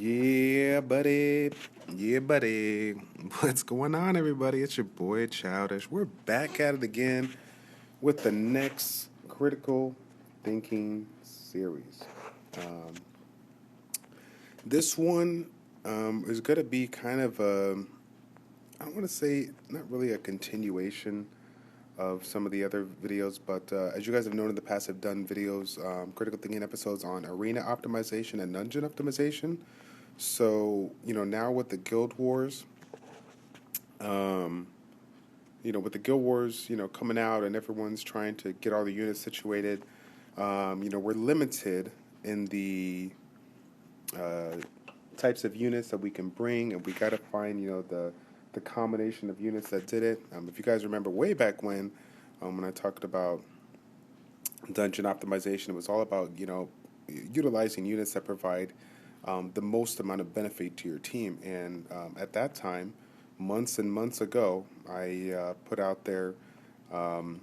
Yeah, buddy. Yeah, buddy. What's going on, everybody? It's your boy Childish. We're back at it again with the next critical thinking series. Um, this one is going to be kind of I don't want to say not really a continuation of some of the other videos, but as you guys have known in the past, I've done videos, critical thinking episodes on arena optimization and dungeon optimization. So, now with the Guild Wars, um, with the Guild Wars, coming out and everyone's trying to get all the units situated, we're limited in the uh, types of units that we can bring, and we got to find, the combination of units that did it. If you guys remember way back when I talked about dungeon optimization, it was all about, utilizing units that provide the most amount of benefit to your team. And at that time, months and months ago, I put out there, um,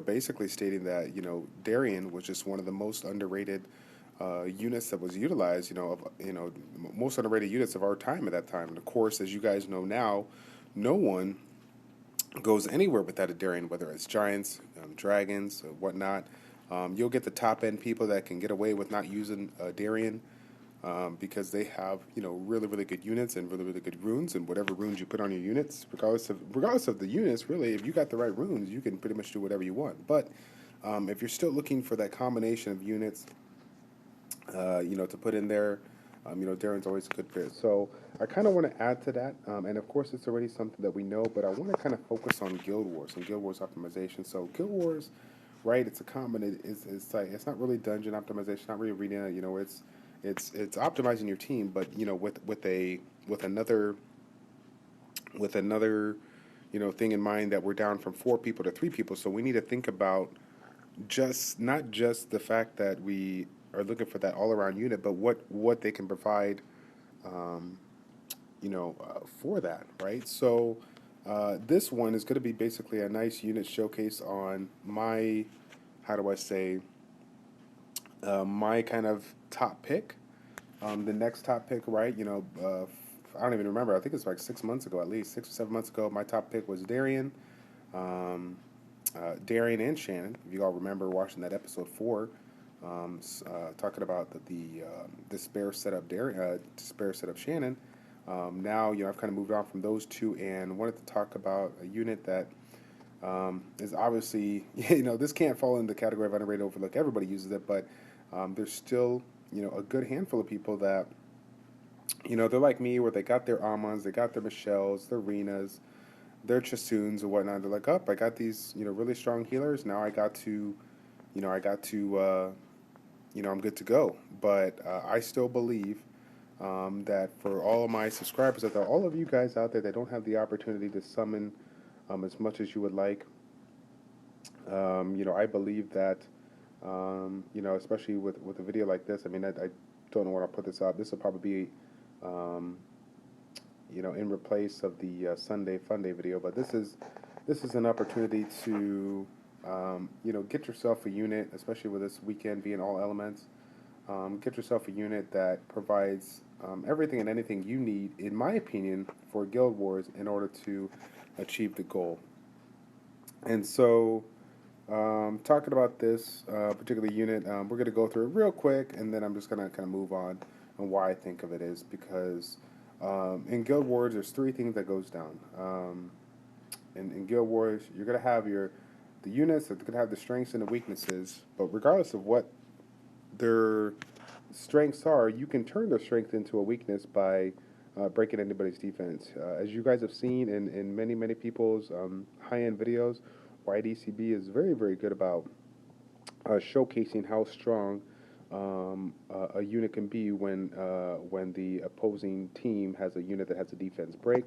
basically stating that Darien was just one of the most underrated units that was utilized. Most underrated units of our time at that time. And of course, as you guys know now, no one goes anywhere without a Darien, whether it's giants, dragons, or whatnot. You'll get the top end people that can get away with not using a Darien because they have really really good units and really really good runes, and whatever runes you put on your units, regardless of the units, really, if you got the right runes, you can pretty much do whatever you want. But if you're still looking for that combination of units, to put in there, Darren's always a good fit. So I kind of want to add to that, and of course it's already something that we know, but I want to kind of focus on Guild Wars and Guild Wars optimization. So Guild Wars, right? It's a common. It's like it's not really dungeon optimization, not really arena. It's optimizing your team, but with another with another thing in mind, that we're down from 4 people to 3 people. So we need to think about just not just the fact that we are looking for that all around unit, but what they can provide, um, for that, right? So this one is going to be basically a nice unit showcase on my, how do I say, my kind of top pick. The next top pick, right? I don't even remember. I think it's like 6 months ago, at least 6 or 7 months ago. My top pick was Darien, um, Darien and Shannon. If you all remember watching that episode 4, talking about the despair setup despair setup Shannon. Now I've kind of moved on from those two and wanted to talk about a unit that is obviously this can't fall in the category of underrated overlook. Everybody uses it, but there's still a good handful of people that they're like me, where they got their Amons, they got their Michelles, their Renas, their Chasoons and whatnot. They're like, I got these really strong healers. Now I'm good to go. But I still believe that for all of my subscribers out there, all of you guys out there that don't have the opportunity to summon as much as you would like, I believe that, especially with a video like this, I mean, I don't know when I'll put this out. This will probably be, in replace of the Sunday Fun Day video. But this is an opportunity to, get yourself a unit, especially with this weekend being all elements. Get yourself a unit that provides everything and anything you need, in my opinion, for Guild Wars in order to achieve the goal. And so, talking about this particular unit, we're going to go through it real quick, and then I'm just going to kind of move on why I think of it is because in Guild Wars, there's 3 things that goes down. In Guild Wars, you're going to have the units that are going to have the strengths and the weaknesses, but regardless of what their strengths are, you can turn their strength into a weakness by breaking anybody's defense. As you guys have seen in many, many people's high-end videos, YDCB is very, very good about showcasing how strong a unit can be when the opposing team has a unit that has a defense break.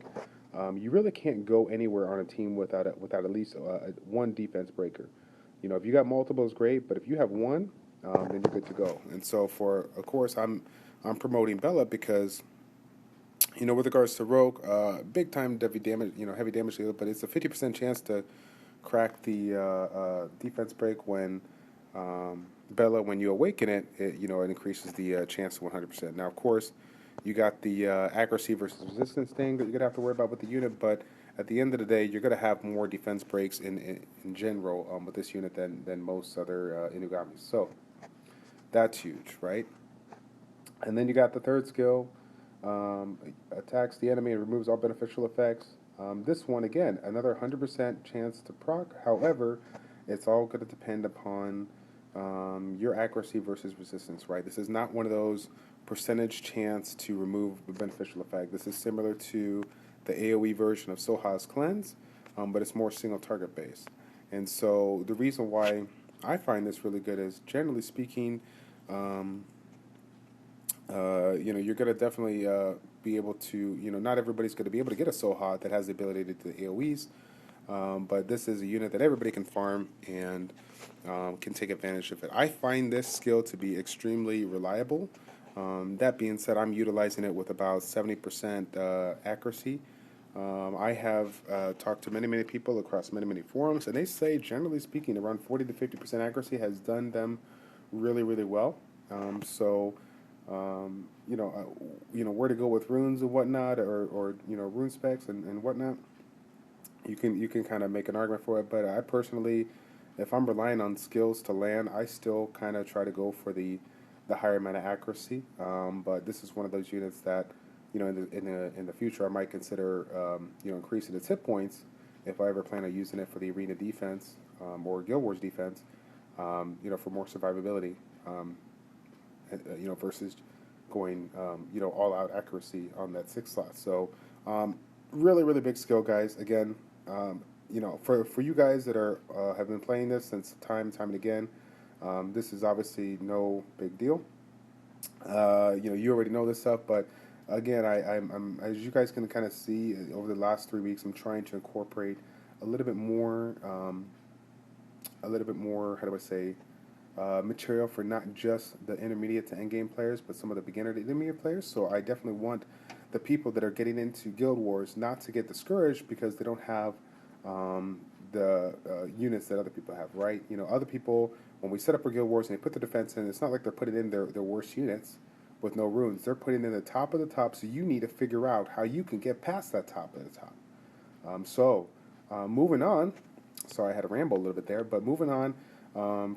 You really can't go anywhere on a team without at least one defense breaker. If you got multiple, it's great, but if you have one, then you're good to go. And so, of course, I'm promoting Bella because, with regards to Rogue, big time heavy damage dealer, but it's a 50% chance to crack the defense break when Bella, when you awaken it, it increases the chance to 100%. Now, of course, You got the accuracy versus resistance thing that you're gonna have to worry about with the unit, but at the end of the day, you're gonna have more defense breaks in general with this unit than most other Inugamis. So that's huge, right? And then you got the third skill, attacks the enemy and removes all beneficial effects. This one, again, another 100% chance to proc. However, it's all going to depend upon your accuracy versus resistance, right? This is not one of those percentage chance to remove the beneficial effect. This is similar to the AoE version of Soha's Cleanse, but it's more single target based. And so the reason why I find this really good is, generally speaking, you're going to definitely be able to, not everybody's going to be able to get a Soha that has the ability to do the AoEs, but this is a unit that everybody can farm and can take advantage of it. I find this skill to be extremely reliable. That being said, I'm utilizing it with about 70% accuracy. I have talked to many people across many forums, and they say, generally speaking, around 40 to 50% accuracy has done them really well. Where to go with runes and whatnot, or rune specs and whatnot. You can kind of make an argument for it, but I personally, if I'm relying on skills to land, I still kind of try to go for the higher amount of accuracy. But this is one of those units that, in the future, I might consider increasing its hit points if I ever plan on using it for the arena defense or Guild Wars defense. For more survivability. Versus going, all out accuracy on that 6 slot. So, really big skill, guys. Again, for you guys that are have been playing this since time and again, this is obviously no big deal. You already know this stuff, but again, I'm as you guys can kind of see over the last 3 weeks, I'm trying to incorporate a little bit more. How do I say? Material for not just the intermediate to endgame players, but some of the beginner to intermediate players. So I definitely want the people that are getting into Guild Wars not to get discouraged because they don't have the units that other people have, right? Other people, when we set up our Guild Wars and they put the defense in, it's not like they're putting in their worst units with no runes. They're putting in the top of the top, so you need to figure out how you can get past that top of the top. Moving on. Sorry, I had to ramble a little bit there, but moving on.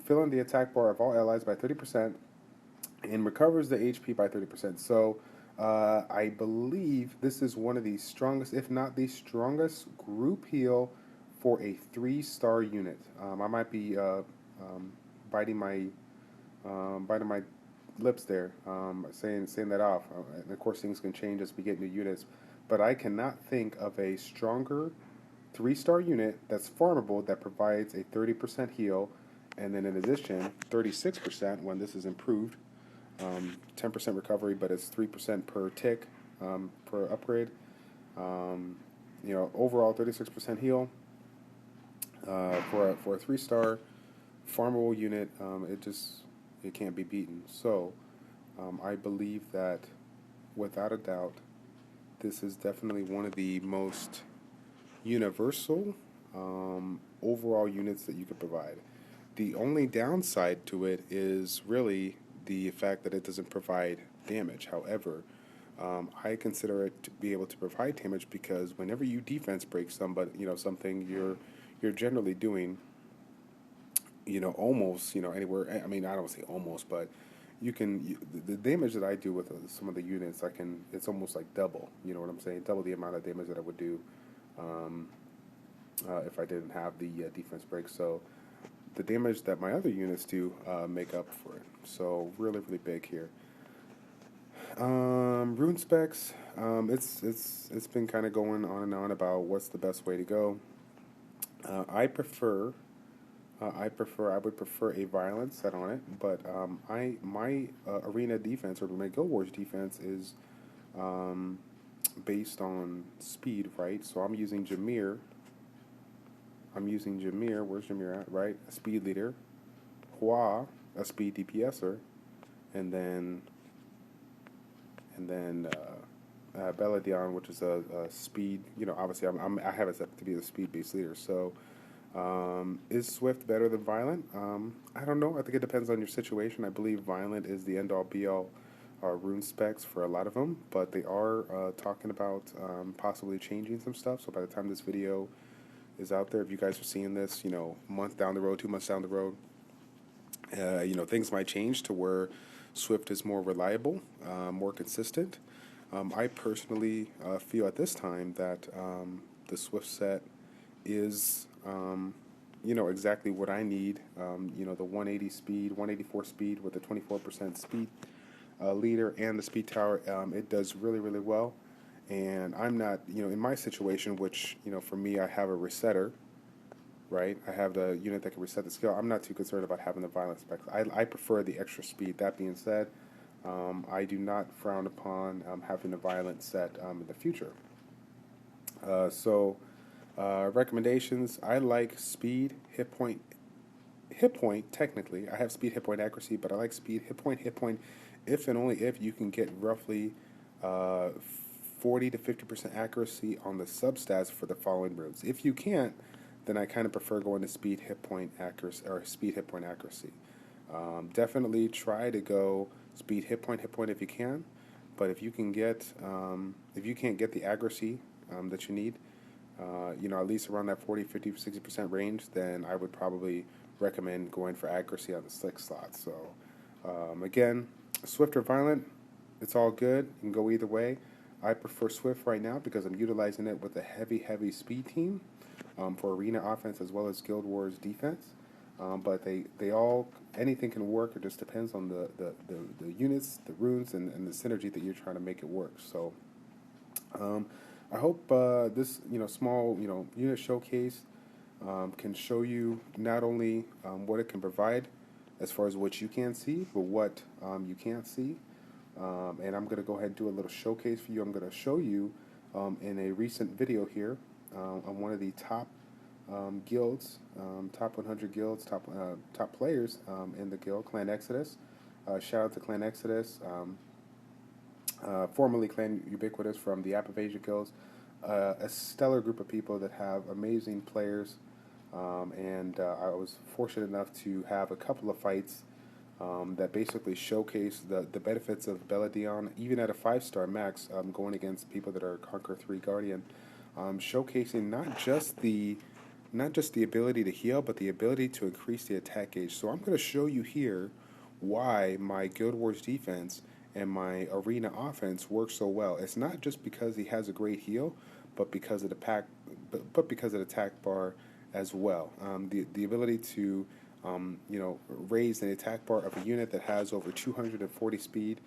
Fill in the attack bar of all allies by 30% and recovers the HP by 30%. So I believe this is one of the strongest, if not the strongest, group heal for a 3-star unit. I might be biting my lips there, saying that off. And of course, things can change as we get new units, but I cannot think of a stronger 3-star unit that's farmable that provides a 30% heal. And then in addition, 36% when this is improved, 10% recovery, but it's 3% per tick per upgrade. Overall 36% heal for a 3-star farmable unit. It can't be beaten. So I believe that without a doubt, this is definitely one of the most universal overall units that you could provide. The only downside to it is really the fact that it doesn't provide damage. However, I consider it to be able to provide damage because whenever you defense break something, you're generally doing, almost, anywhere. I mean, I don't say almost, but the damage that I do with some of the units, it's almost like double. You know what I'm saying? Double the amount of damage that I would do if I didn't have the defense break. So the damage that my other units do make up for it. So really big here. Rune specs. It's been kind of going on and on about what's the best way to go. I would prefer a violent set on it, but my arena defense or my Guild Wars defense is based on speed, right? So I'm using Jameer. Where's Jameer at, right? A speed leader. Hua, a speed DPSer. And then Belladeon, which is a speed, obviously I have it set to be a speed-based leader. So is Swift better than Violent? I don't know. I think it depends on your situation. I believe Violent is the end-all, be-all Rune specs for a lot of them, but they are talking about possibly changing some stuff. So by the time this video is out there, if you guys are seeing this, a month down the road, 2 months down the road, things might change to where Swift is more reliable, more consistent. I personally feel at this time that the Swift set is, exactly what I need. The 180 speed, 184 speed with the 24% speed leader and the speed tower, it does really, really well. And I'm not, in my situation, which, for me, I have a resetter, right? I have the unit that can reset the skill. I'm not too concerned about having the violent specs. I prefer the extra speed. That being said, I do not frown upon having the violent set in the future. Recommendations, I like speed, hit point, technically. I have speed, hit point, accuracy, but I like speed, hit point, if and only if you can get roughly 40 to 50% accuracy on the substats for the following runes. If you can't, then I kind of prefer going to speed, hit point, accuracy, or speed, hit point, accuracy. Definitely try to go speed, hit point if you can, but if you can get, if you can't get the accuracy that you need, at least around that 40, 50, 60% range, then I would probably recommend going for accuracy on the slick slot. So, again, Swift or Violent, it's all good. You can go either way. I prefer Swift right now because I'm utilizing it with a heavy speed team for arena offense as well as Guild Wars defense. But they all, anything can work. It just depends on the units, the runes, and the synergy that you're trying to make it work. So, I hope this small unit showcase can show you not only what it can provide as far as what you can see, but what you can't see. And I'm going to go ahead and do a little showcase for you. I'm going to show you in a recent video here on one of the top guilds, top 100 guilds, top players in the guild, Clan Exodus. Shout out to Clan Exodus. Formerly Clan Ubiquitous from the App of Asia Guilds, a stellar group of people that have amazing players, and I was fortunate enough to have a couple of fights that basically showcase the benefits of Belladeon, even at a 5-star max, going against people that are Conquer 3 Guardian, showcasing not just the ability to heal, but the ability to increase the attack gauge. So I'm going to show you here why my Guild Wars defense and my arena offense works so well. It's not just because he has a great heal, but because of the pack, but because of the attack bar as well. The ability to raise the attack bar of a unit that has over 240 speed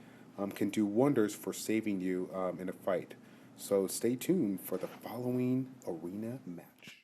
can do wonders for saving you in a fight. So stay tuned for the following arena match.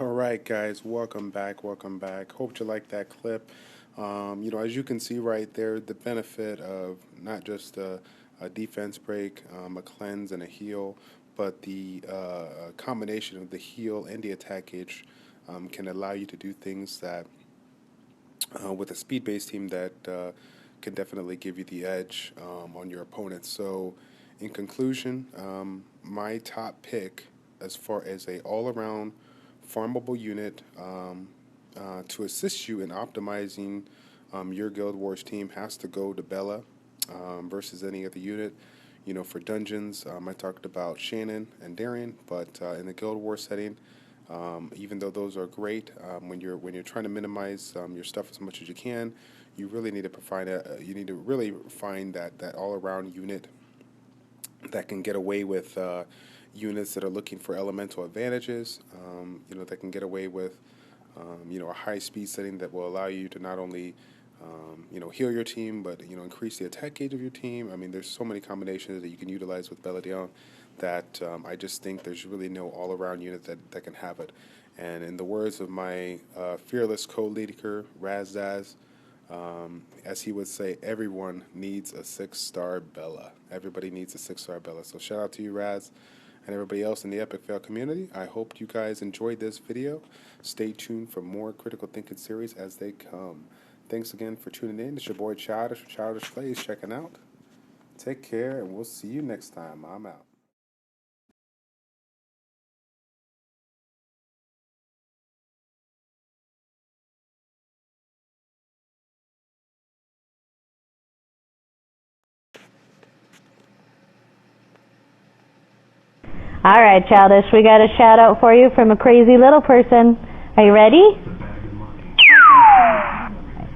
All right, guys, welcome back. Welcome back. Hope you like that clip. As you can see right there, the benefit of not just a defense break, a cleanse, and a heal, but the combination of the heal and the attack gauge can allow you to do things that, with a speed-based team, that can definitely give you the edge on your opponents. So, in conclusion, my top pick as far as a all-around farmable unit to assist you in optimizing your Guild Wars team has to go to Bella versus any other unit. For dungeons, I talked about Shannon and Darian, but in the Guild Wars setting, even though those are great, when you're trying to minimize your stuff as much as you can, you really need to really find that all-around unit that can get away with units that are looking for elemental advantages, that can get away with, a high speed setting that will allow you to not only, heal your team, but, increase the attack gauge of your team. I mean, there's so many combinations that you can utilize with Belladeon that I just think there's really no all-around unit that can have it. And in the words of my fearless co-leader, Razdaz, as he would say, everyone needs a 6-star Bella. Everybody needs a 6-star Bella. So shout out to you, Raz, and everybody else in the Epic Fail community. I hope you guys enjoyed this video. Stay tuned for more Critical Thinking series as they come. Thanks again for tuning in. It's your boy Childish from ChildishPlays checking out. Take care, and we'll see you next time. I'm out. All right, Childish, we got a shout out for you from a crazy little person. Are you ready?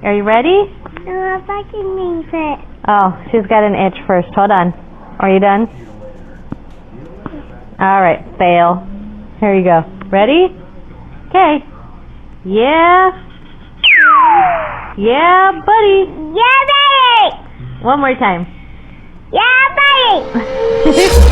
Are you ready? No, if I can use it. Oh, she's got an itch first. Hold on. Are you done? All right, fail. Here you go. Ready? Okay. Yeah. Yeah, buddy. Yeah, buddy. One more time. Yeah, buddy.